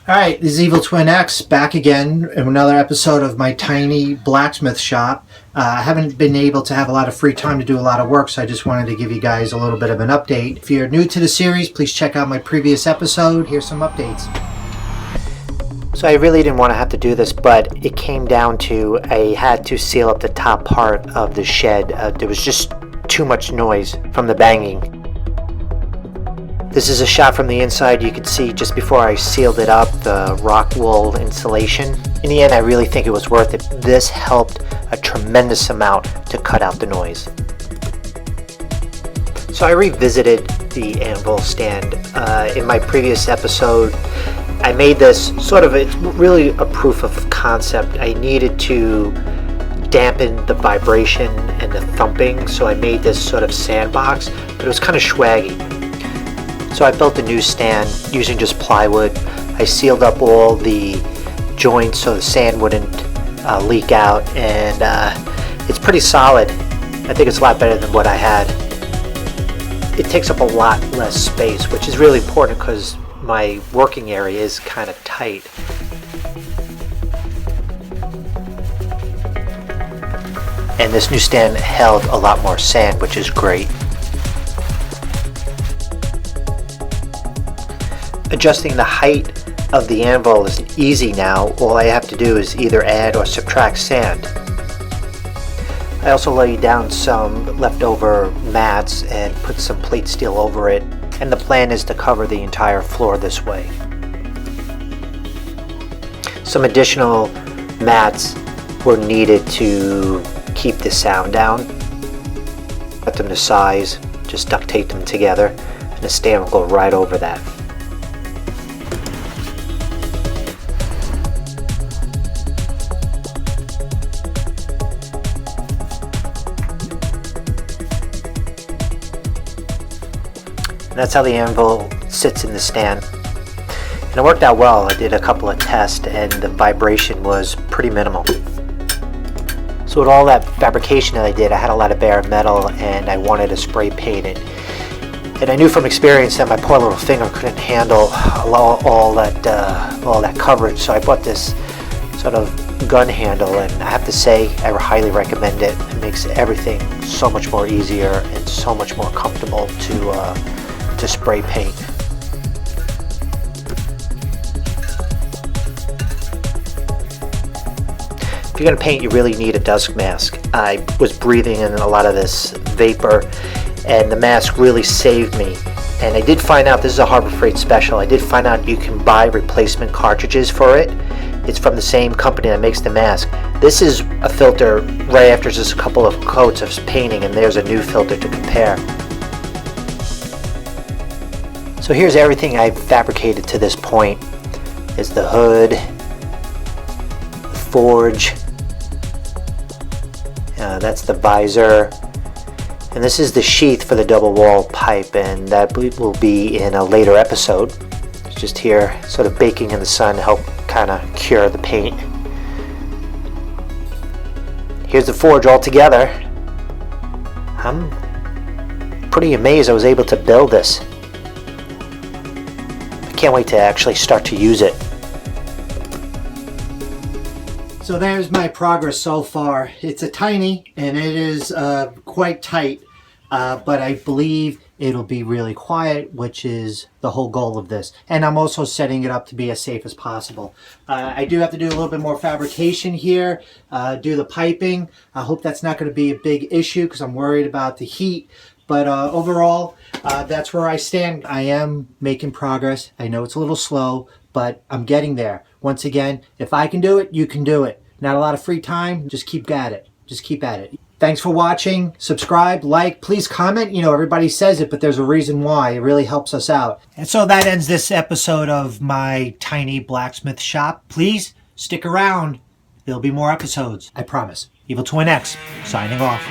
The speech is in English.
Alright, this is Evil Twin X back again in another episode of my tiny blacksmith shop. I haven't been able to have a lot of free time to do a lot of work, so I just wanted to give you guys a little bit of an update. If you're new to the series, please check out my previous episode. Here's some updates. So I really didn't want to have to do this, but it came down to I had to seal up the top part of the shed. There was just too much noise from the banging. This is a shot from the inside. You can see just before I sealed it up, the rock wool insulation. In the end, I really think it was worth it. This helped a tremendous amount to cut out the noise. So I revisited the Anvil stand. In my previous episode, I made this it's really a proof of concept. I needed to dampen the vibration and the thumping, so I made this sort of sandbox, but it was kind of swaggy. So I built a new stand using just plywood. I sealed up all the joints so the sand wouldn't leak out, and it's pretty solid. I think it's a lot better than what I had. It takes up a lot less space, which is really important because my working area is kind of tight. And this new stand held a lot more sand, which is great. Adjusting the height of the anvil is easy now. All I have to do is either add or subtract sand. I also laid down some leftover mats and put some plate steel over it, and the plan is to cover the entire floor this way. Some additional mats were needed to keep the sound down. Cut them to size, just duct tape them together, and the stand will go right over that. That's how the anvil sits in the stand. And it worked out well. I did a couple of tests and the vibration was pretty minimal. So with all that fabrication that I did, I had a lot of bare metal and I wanted to spray paint it. And I knew from experience that my poor little finger couldn't handle all that coverage, so I bought this sort of gun handle, and I have to say I highly recommend it. It makes everything so much more easier and so much more comfortable to spray paint. If you're going to paint, you really need a dust mask. I was breathing in a lot of this vapor, and the mask really saved me. And I did find out, this is a Harbor Freight special, I did find out you can buy replacement cartridges for it. It's from the same company that makes the mask. This is a filter right after just a couple of coats of painting, and there's a new filter to compare. So here's everything I've fabricated to this point. There's the hood, the forge, that's the visor, and this is the sheath for the double wall pipe, and that will be in a later episode. It's just here sort of baking in the sun to help kind of cure the paint. Here's the forge all together. I'm pretty amazed I was able to build this. Can't wait to actually start to use it. So there's my progress so far. It's a tiny and it is quite tight, but I believe it'll be really quiet, which is the whole goal of this. And I'm also setting it up to be as safe as possible. I do have to do a little bit more fabrication here, do the piping. I hope that's not going to be a big issue because I'm worried about the heat. But overall, that's where I stand. I am making progress. I know it's a little slow, but I'm getting there. Once again, if I can do it, you can do it. Not a lot of free time, just keep at it. Just keep at it. Thanks for watching. Subscribe, like, please comment. You know, everybody says it, but there's a reason why. It really helps us out. And so that ends this episode of my tiny blacksmith shop. Please stick around. There'll be more episodes, I promise. Evil Twin X, signing off.